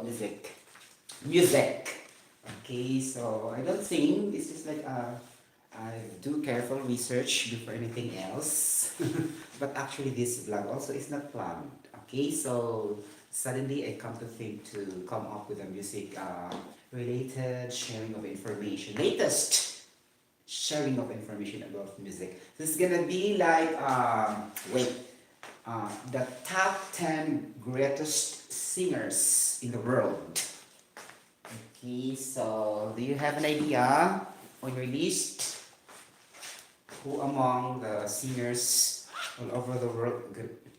about music. Music. Okay, so I don't sing. This is like I do careful research before anything else. But actually, this vlog also is not planned. Okay, so suddenly I come to think to come up with a music related sharing of information. Latest sharing of information about music. This is gonna be like the top 10 greatest singers in the world. Okay, so do you have an idea on your list who among the singers all over the world,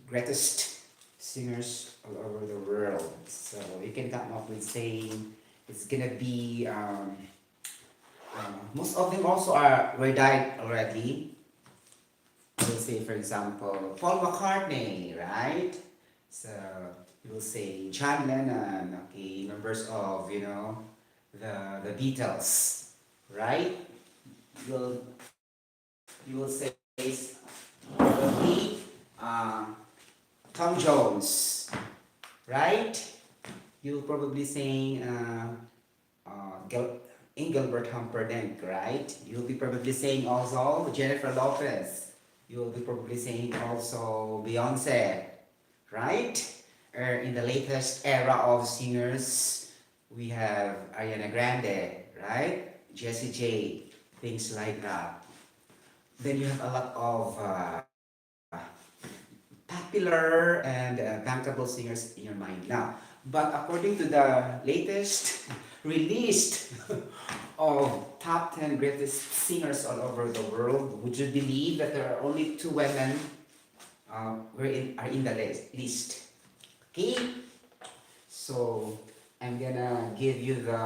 greatest singers all over the world? So you can come up with saying it's gonna be most of them also were died already. We'll say, for example, Paul McCartney, right? So you will say John Lennon, okay, members of the Beatles, right? You'll you will say okay, uh, Tom Jones, right? You'll probably saying Engelbert Humperdinck, right? You'll be probably saying also Jennifer Lopez. You'll be probably saying also Beyonce, right? In the latest era of singers, we have Ariana Grande, right? Jessie J, things like that. Then you have a lot of popular and bankable singers in your mind now. But according to the latest released of top 10 greatest singers all over the world, would you believe that there are only two women are in the list? Okay, so I'm gonna give you the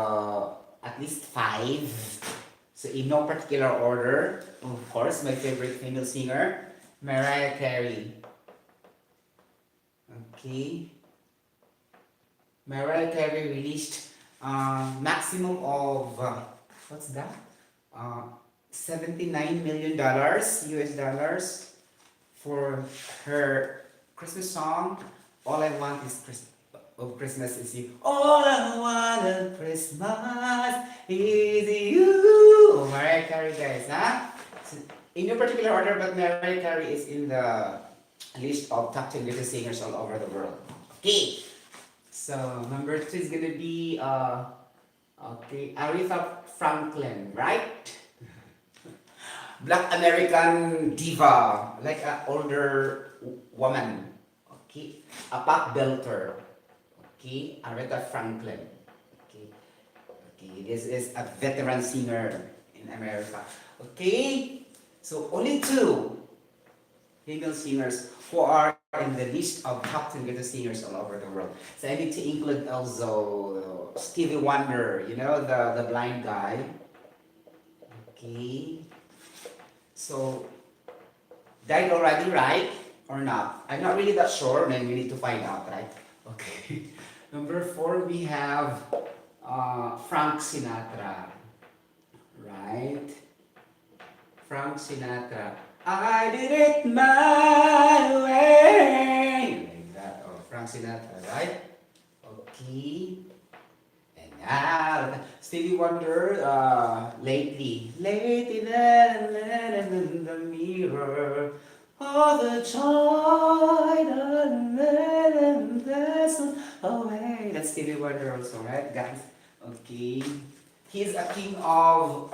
at least five. So in no particular order, of course, my favorite female singer, Mariah Carey. Okay, Mariah Carey released maximum of what's that? Uh, $79 million US dollars for her Christmas song. All I want is Christmas is you. All I want on Christmas is you. Mariah Carey, guys, huh? So, in no particular order, but Mariah Carey is in the list of top 10 greatest singers all over the world. Okay, so number two is gonna be okay, Aretha Franklin, right? Black American diva, like an older woman. Okay, a pop belter. Okay, Aretha Franklin. Okay, okay, this is a veteran singer in America. Okay, so only two female singers who are in the list of top 10 greatest singers all over the world. So I need to include also Stevie Wonder, the blind guy. Okay, so died already, right? Or not? I'm not really that sure, then we need to find out, right? Okay. Number four, we have Frank Sinatra, right? Frank Sinatra. I did it my way. Like that. Oh, Frank Sinatra, right? Okay. And now, Stevie Wonder, lately in the mirror, all the joy, the vessel away. That's Stevie Wonder also, right, guys? Okay. He's a king of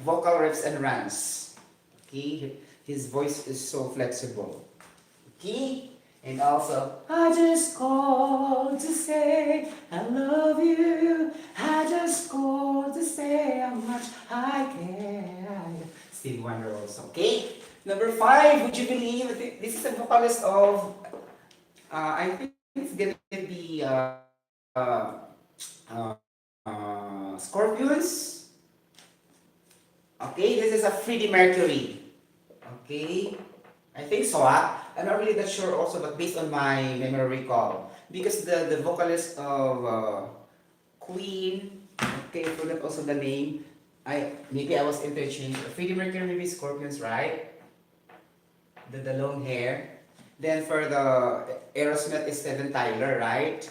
vocal riffs and runs. Okay. His voice is so flexible. Okay. And also, I just called to say I love you. I just called to say how much I care. Stevie Wonder also. Okay. Number five, would you believe this is a vocalist of I think it's gonna be Scorpions. Okay, this is a Freddie Mercury. Okay, I think so. I'm not really that sure also, but based on my memory recall, because the vocalist of Queen, okay, I forgot also the name. I was interchanged. Freddie Mercury, maybe Scorpions, right? The long hair. Then for the Aerosmith is Steven Tyler, right?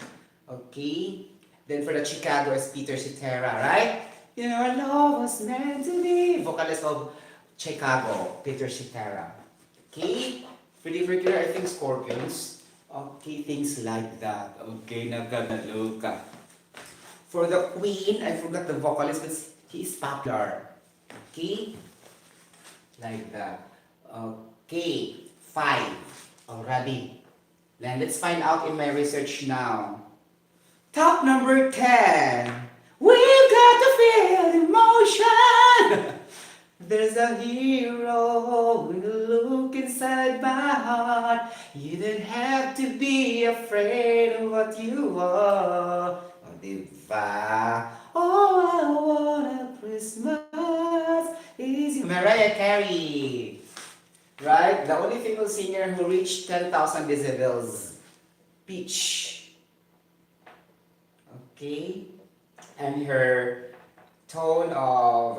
Okay. Then for the Chicago is Peter Cetera, right? Your love was meant to be. Vocalist of Chicago, Peter Cetera. Okay? Freddie Mercury, I think Scorpions. Okay, things like that. Okay, nagkagaluka. For the Queen, I forgot the vocalist, but he is popular. Okay? Like that. Okay, 5 already. Then let's find out in my research now. Top number 10. We've got to feel emotion. There's a hero with a look inside my heart. You don't have to be afraid of what you are. Oh, diba? All I want at Christmas is you. Mariah Carey. Right? The only female singer who reached 10,000 decibels. Peach. Okay? And her tone of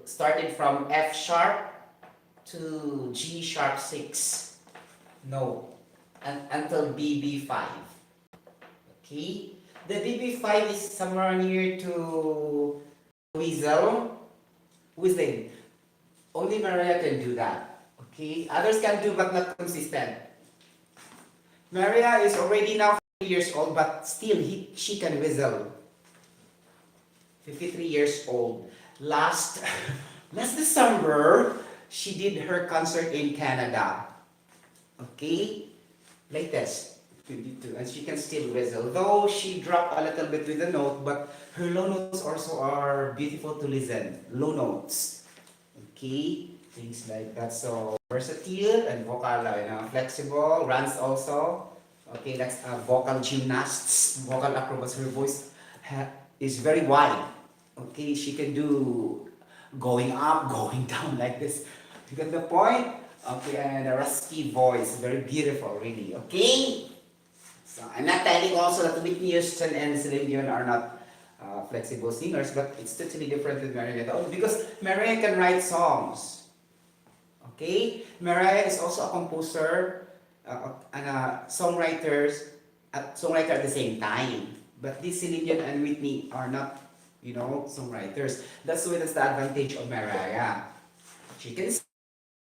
started from F sharp to G sharp 6 no until BB5. Okay, the BB5 is somewhere near to whistling. Only Mariah can do that. Okay, others can do but not consistent. Mariah is already now 50 years old but still she can whistle. 53 years old. Last December, she did her concert in Canada. Okay? Latest, 22. And she can still whistle. Though she dropped a little bit with the note, but her low notes also are beautiful to listen. Low notes. Okay? Things like that. So, versatile and vocal, flexible. Runs also. Okay, that's vocal gymnasts, vocal acrobats. Her voice is very wide. Okay, she can do going up, going down like this. You get the point? Okay, and a rusty voice, very beautiful, really. Okay? So I'm not telling also that Whitney Houston and Celine Dion are not flexible singers, but it's totally different with Mariah because Mariah can write songs. Okay? Mariah is also a composer and a songwriter at the same time. But these Celine Dion and Whitney are not songwriters. That's why that's the advantage of Mariah. She can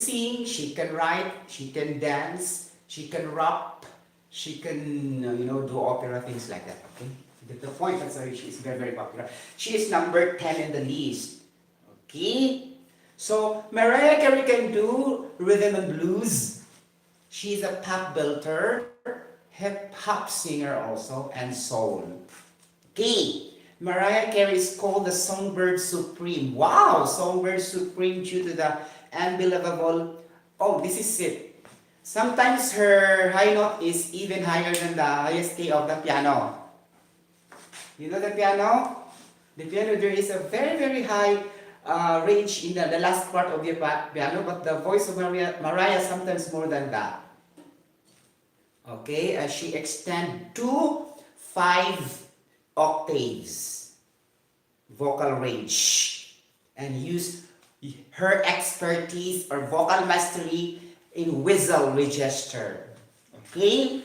sing, she can write, she can dance, she can rap, she can, do opera, things like that. Okay? You get the point. That's why she is very, very popular. She is number 10 in the list. Okay? So, Mariah Carey can do rhythm and blues. She's a pop belter, hip-hop singer also, and soul. Okay? Mariah Carey is called the Songbird Supreme. Wow! Songbird Supreme due to the unbelievable... Oh, this is it. Sometimes her high note is even higher than the highest key of the piano. You know the piano? The piano, there is a very, very high range in the last part of the piano, but the voice of Mariah sometimes more than that. Okay, as she extend to 5 octaves vocal range and use her expertise or vocal mastery in whistle register. Okay,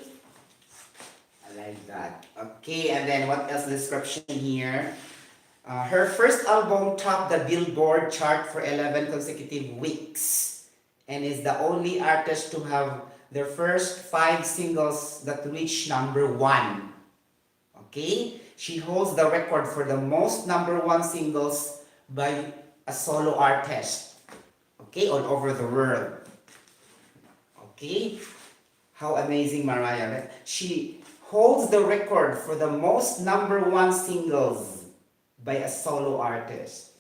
I like that. Okay, and then what else description here? Her first album topped the Billboard chart for 11 consecutive weeks and is the only artist to have their first 5 singles that reached number 1. Okay? She holds the record for the most number 1 singles by a solo artist. Okay? All over the world. Okay? How amazing Mariah. She holds the record for the most number 1 singles by a solo artist.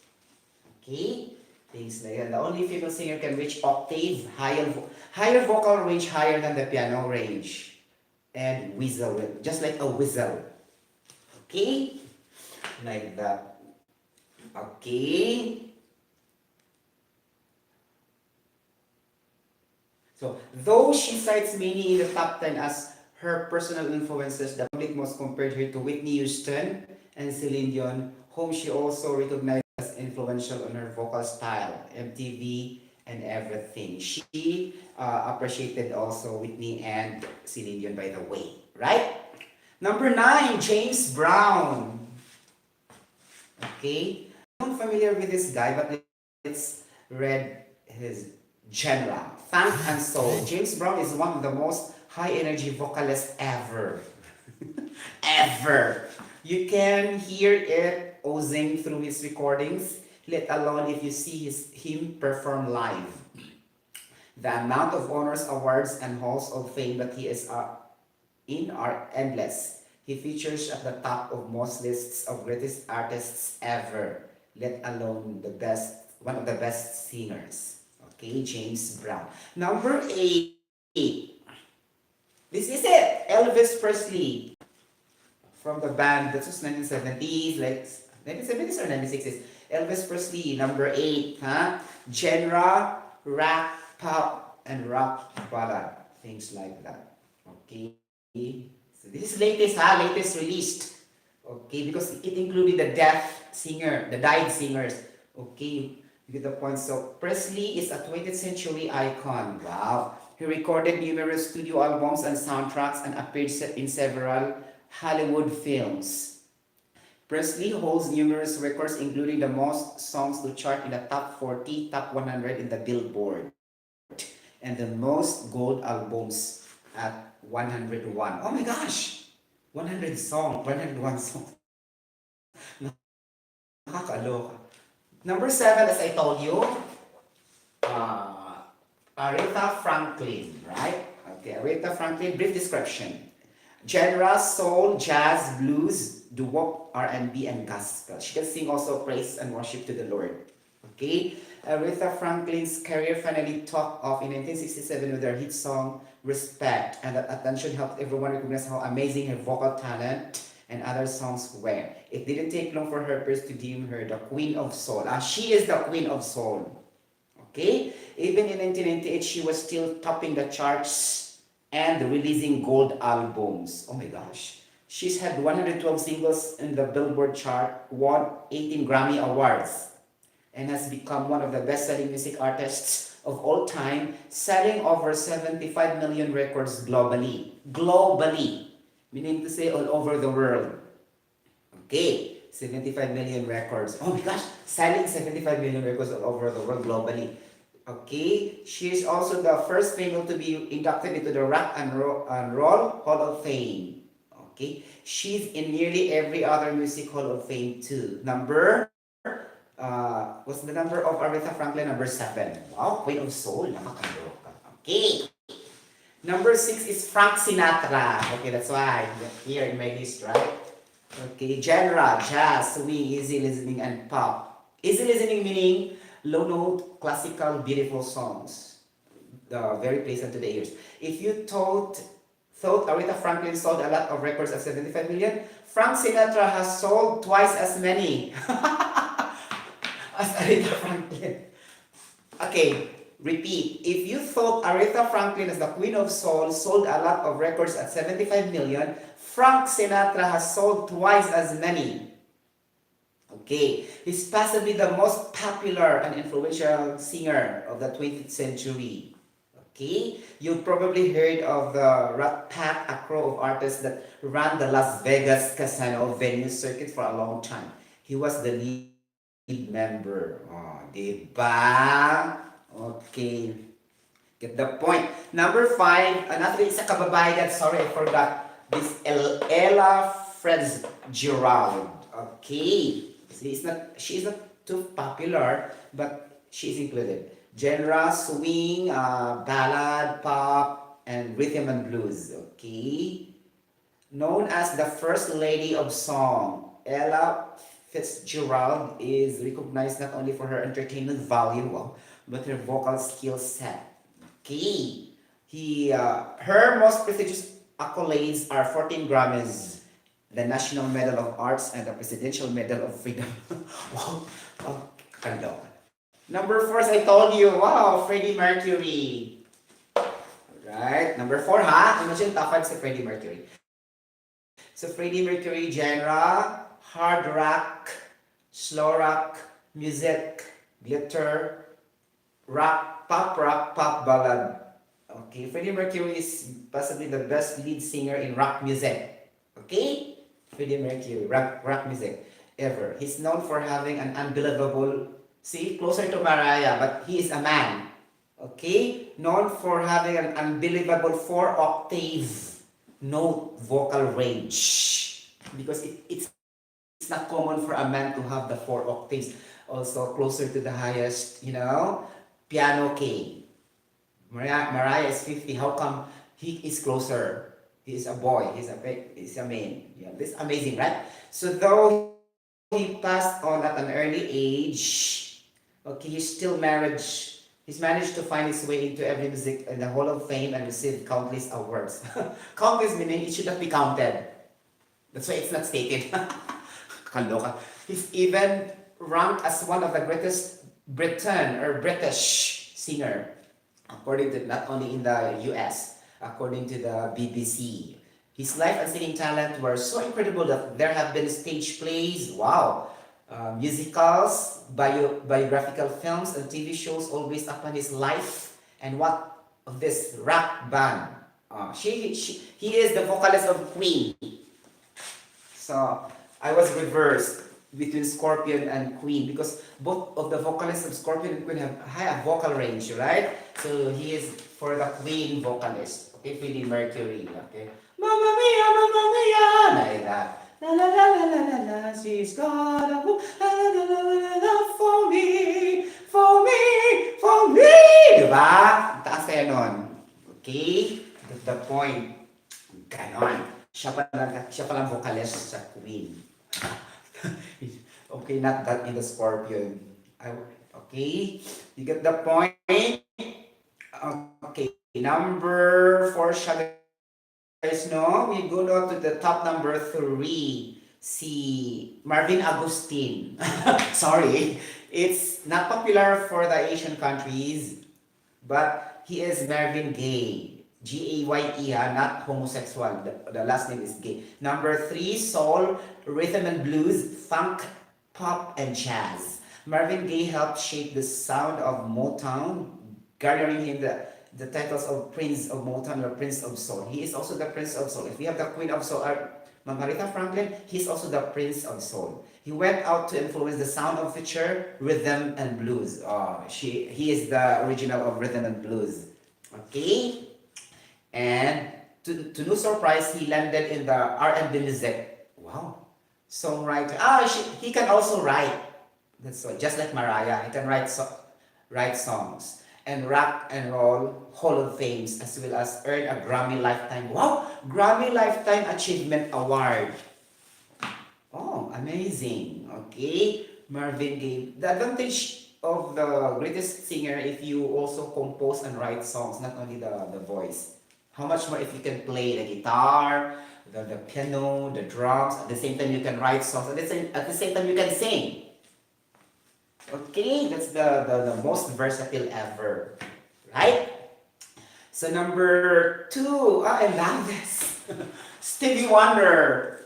Okay? Things like that. The only female singer can reach octave, higher vocal range, higher than the piano range. And whistle, just like a whistle. Okay? Like that. Okay? So, though she cites many in the top 10 as her personal influences, the public most compared her to Whitney Houston and Celine Dion, whom she also recognized as influential on her vocal style, MTV, and everything. She appreciated also Whitney and Celine Dion, by the way, right? Number 9, James Brown. Okay, I'm familiar with this guy, but let's read his genre. Funk and soul. James Brown is one of the most high energy vocalists ever. Ever. You can hear it oozing through his recordings, let alone if you see him perform live. The amount of honors, awards, and halls of fame that he is in are endless. He features at the top of most lists of greatest artists ever, let alone the best, one of the best singers. Okay, James Brown. Number 8. This is it. Elvis Presley from the band that was 1970s, like 1970s or 1960s. Elvis Presley, number 8, huh? Genre, rap, pop, and rock ballad. Things like that. Okay. So this is latest, ha? Latest released. Okay, because it included the deaf singer, the died singers. Okay, you get the point. So Presley is a 20th century icon. Wow. He recorded numerous studio albums and soundtracks and appeared in several Hollywood films. Presley holds numerous records, including the most songs to chart in the top 40, top 100 in the Billboard, and the most gold albums at 101. Oh my gosh! 101 songs. Nakakaloka. Number 7, as I told you, uh, Aretha Franklin, right? Okay, Aretha Franklin, brief description. Genre, soul, jazz, blues, doo-wop, R&B, and gospel. She can sing also praise and worship to the Lord. Okay? Aretha Franklin's career finally took off in 1967 with her hit song Respect, and that attention helped everyone recognize how amazing her vocal talent and other songs were. It didn't take long for her peers to deem her the Queen of Soul. She is the Queen of Soul. Okay? Even in 1998, she was still topping the charts and releasing gold albums. Oh my gosh. She's had 112 singles in the Billboard chart, won 18 Grammy Awards, and has become one of the best-selling music artists of all time, selling over 75 million records globally. Globally. Meaning to say all over the world. Okay, 75 million records. Oh my gosh, selling 75 million records all over the world globally. Okay, she is also the first female to be inducted into the Rock and Roll Hall of Fame. Okay, she's in nearly every other music Hall of Fame too. What's the number of Aretha Franklin? Number 7. Wow, Queen of Soul. Nakakaloka. Okay. Number 6 is Frank Sinatra. Okay, that's why here in my list, right? Okay, genre, jazz, swing, easy listening, and pop. Easy listening meaning low note, classical, beautiful songs. Very pleasant to the ears. If you thought Aretha Franklin sold a lot of records at 75 million, Frank Sinatra has sold twice as many as Aretha Franklin. Okay, repeat. If you thought Aretha Franklin as the Queen of Soul sold a lot of records at 75 million, Frank Sinatra has sold twice as many. Okay, he's possibly the most popular and influential singer of the 20th century. Okay, you've probably heard of the Rat Pack, a crew of artists that ran the Las Vegas casino venue circuit for a long time. He was the lead member. Oh, diba? Okay. Get the point. Number 5, another isa kababayan. Sorry, I forgot. This Ella Fitzgerald. Okay. She is not too popular, but she's included. Genre, swing, ballad, pop, and rhythm and blues. Okay. Known as the First Lady of Song, Ella Fitzgerald is recognized not only for her entertainment value, wow, but her vocal skill set. Okay. Her most prestigious accolades are 14 Grammys, the National Medal of Arts, and the Presidential Medal of Freedom. Wow. Oh, kaloka. Number 4, as I told you, wow, Freddie Mercury. Right. Number 4, ha? Imagine top 5 si Freddie Mercury. So Freddie Mercury genre, hard rock, slow rock, music, glitter, rock, pop ballad. Okay, Freddie Mercury is possibly the best lead singer in rock music. Okay? Freddie Mercury, rock music ever. He's known for having an unbelievable, see, closer to Mariah, but he is a man. Okay? Known for having an unbelievable 4-octave note vocal range. Because it's not common for a man to have the 4 octaves. Also closer to the highest, piano key. Mariah is 50. How come he is closer? He is a boy. He's a man. Yeah, this is amazing, right? So though he passed on at an early age, okay, He's managed to find his way into every music in the Hall of Fame and received countless awards. Countless meaning it should not be counted. That's why it's not stated. Kaloka. He's even ranked as one of the greatest British singer, according to not only in the US, according to the BBC. His life and singing talent were so incredible that there have been stage plays, wow, musicals, biographical films, and TV shows all based upon his life and what of this rock band. He is the vocalist of Queen. So I was reversed between Scorpion and Queen because both of the vocalists of Scorpion and Queen have high vocal range, right? So he is for the Queen vocalist, okay, Freddie Mercury, okay. Mamma mia, like that. La la la la la la la, she's got a la la la la la la for me, for me, for me, diba? Taas kaya nun. Okay? That's the point. Ganon. Siya palang vocalist sa Queen. Okay, not that in the Scorpion. Okay, you get the point? Okay, number 4, shall guys know? We go now to the top number 3. Si Marvin Agustin. Sorry, it's not popular for the Asian countries, but he is Marvin Gaye. Gaye, not homosexual. The last name is gay. Number 3, soul, rhythm and blues, funk, pop, and jazz. Marvin Gaye helped shape the sound of Motown, garnering him the titles of Prince of Motown or Prince of Soul. He is also the Prince of Soul. If we have the Queen of Soul, Ma'am Aretha Franklin, he's also the Prince of Soul. He went out to influence the sound of future rhythm and blues. He is the original of rhythm and blues. Okay? And to no surprise, he landed in the R&B music. Wow. Songwriter. He can also write. That's why, just like Mariah, he can write songs. And rock and roll Hall of Fames, as well as earn a Grammy Lifetime. Wow! Grammy Lifetime Achievement Award. Oh, amazing. Okay. Marvin Gaye. The advantage of the greatest singer if you also compose and write songs, not only the voice. How much more if you can play the guitar, the piano, the drums, at the same time you can write songs, at the same time you can sing. Okay, that's the most versatile ever. Right? So number 2, I love this. Stevie Wonder.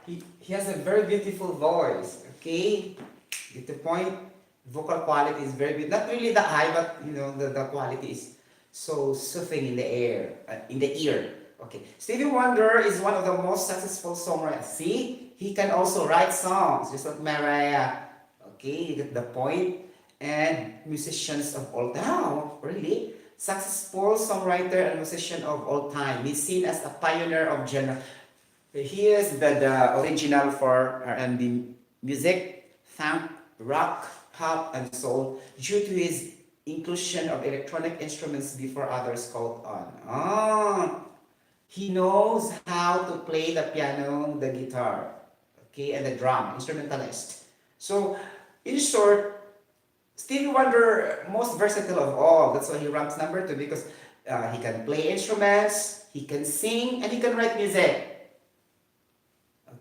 he has a very beautiful voice. Okay? Get the point? Vocal quality is very good. Not really the high, but the quality is so soothing in the ear. Okay, Stevie Wonder is one of the most successful songwriters. See, he can also write songs, just like Mariah. Okay, you get the point. And musicians of all time, really successful songwriter and musician of all time. He's seen as a pioneer of genre. He is the original for R&B music, funk, rock, pop, and soul, due to his inclusion of electronic instruments before others caught on. He knows how to play the piano, the guitar, okay, and the drum, instrumentalist. So, in short, Stevie Wonder, most versatile of all. That's why he ranks number 2, because he can play instruments, he can sing, and he can write music.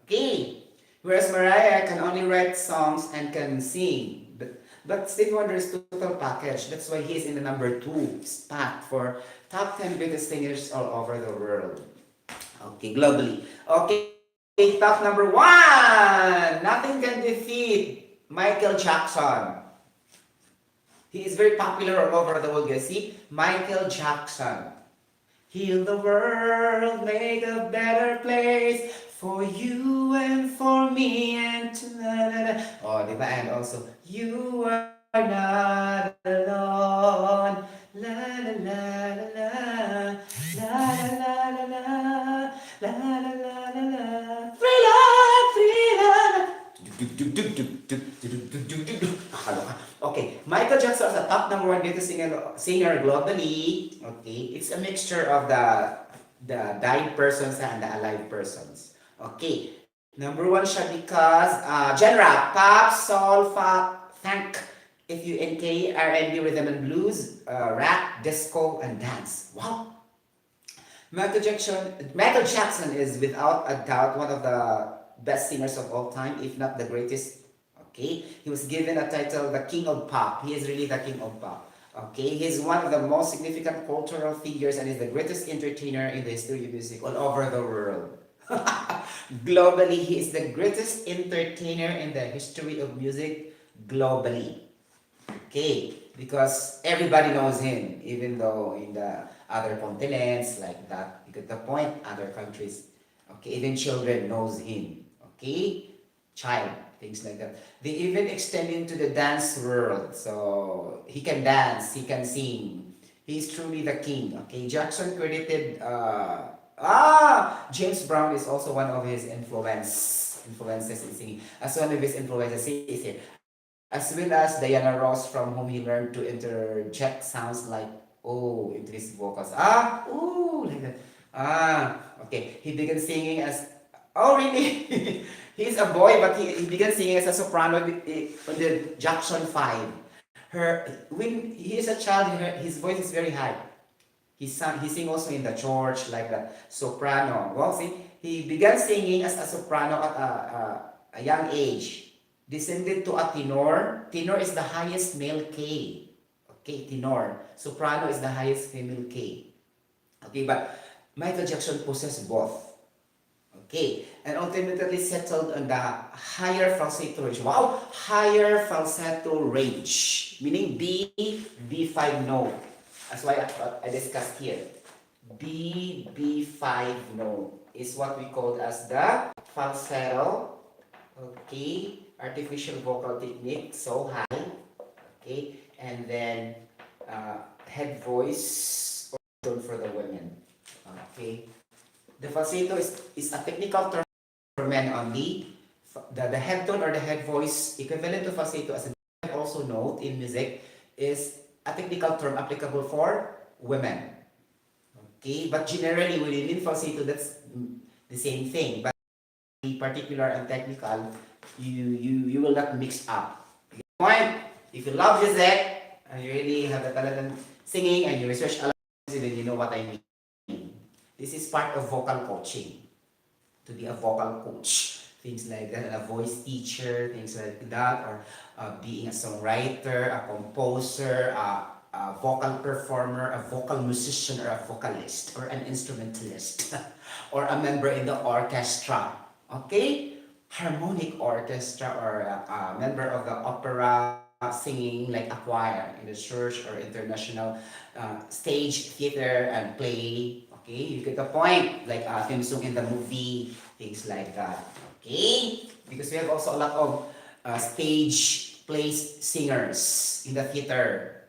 Okay. Whereas Mariah can only write songs and can sing. But Stevie Wonder is total package. That's why he is in the number 2 spot for top 10 greatest singers all over the world. Okay, globally. Okay, top number 1. Nothing can defeat Michael Jackson. He is very popular all over the world, guys. See? Michael Jackson. Heal the world, make a better place for you and for me and to oh, diba? And also, you are not alone. La la la la la la la la la la la la la la. Freedom, freedom. Okay, Michael Jackson is the top number one greatest singer globally. Okay, it's a mixture of the died persons and the alive persons. Okay, number one siya because genre pop, soul, funk, FUNK, R&B, rhythm and blues, rap, disco, and dance. Wow. Michael Jackson is without a doubt one of the best singers of all time, if not the greatest. Okay, he was given a title, the King of Pop. He is really the King of Pop. Okay, he's one of the most significant cultural figures and is the greatest entertainer in the history of music all over the world. Globally, he is the greatest entertainer in the history of music globally. Okay, because everybody knows him, even though in the other continents like that, you get the point, other countries, okay, even children knows him, okay, child, things like that. They even extend into the dance world, so he can dance, he can sing, he's truly the king, okay. Jackson credited, James Brown is also one of his influences in singing, as one of his influences, he is here, as well as Diana Ross, from whom he learned to interject sounds like oh into his vocals. Ooh, like that. Okay. He began singing as oh really? He's a boy, but he began singing as a soprano on the Jackson 5. When he is a child, his voice is very high. He sing also in the church like the soprano. Well, see, he began singing as a soprano at a young age. Descended to a tenor. Tenor is the highest male K. Okay, tenor. Soprano is the highest female K. Okay, but Michael Jackson possessed both. Okay, and ultimately settled on the higher falsetto range. Wow, higher falsetto range, meaning B5 note. That's why I discussed here. B5 note is what we call as the falsetto. Okay, artificial vocal technique, so high. Okay, and then head voice or tone for the women. Okay, the falsetto is a technical term for men only. The head tone or the head voice equivalent to falsetto, as I also note in music, is a technical term applicable for women. Okay, but generally within falsetto, that's the same thing. But particular and technical, you will not mix up. Point. If you love music and you really have the talent in singing and you research a lot of music, then you know what I mean. This is part of vocal coaching. To be a vocal coach, things like that, a voice teacher, things like that, or being a songwriter, a composer, a vocal performer, a vocal musician, or a vocalist, or an instrumentalist, or a member in the orchestra. Okay? Harmonic orchestra, or a member of the opera singing like a choir in the church or international stage, theater, and play. Okay, you get the point. Like theme song in the movie, things like that. Okay, because we have also a lot of stage plays singers in the theater.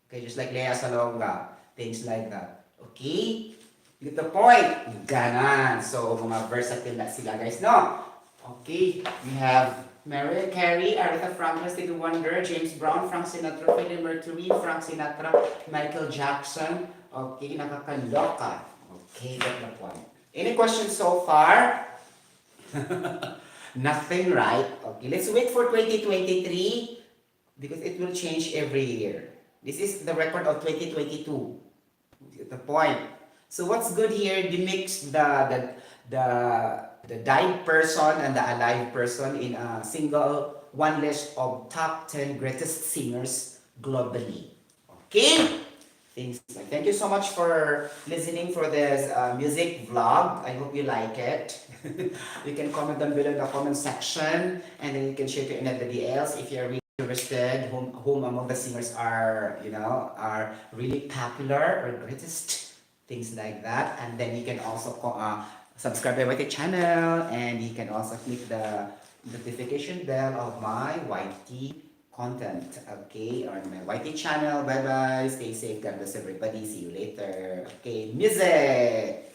Okay, just like Lea Salonga, things like that. Okay, you get the point. Ganon. So mga versatile na sila guys, no? Okay, we have Mariah Carey, Aretha Franklin, Stevie Wonder, James Brown, Frank Sinatra, Freddie Mercury, Frank Sinatra, Michael Jackson. Okay, nakakaloka. Okay, that's the point. Any questions so far? Nothing, right? Okay, let's wait for 2023 because it will change every year. This is the record of 2022. The point. So what's good here? They mix the died person and the alive person in a single one list of top 10 greatest singers globally. Okay? Thank you so much for listening for this music vlog. I hope you like it. You can comment down below in the comment section, and then you can share to anybody else if you're really interested whom among the singers are, are really popular or greatest. things like that. And then you can also subscribe to my channel, and you can also click the notification bell of my YT content, okay, on my YT channel. Bye bye, stay safe, God bless everybody, see you later. Okay, music.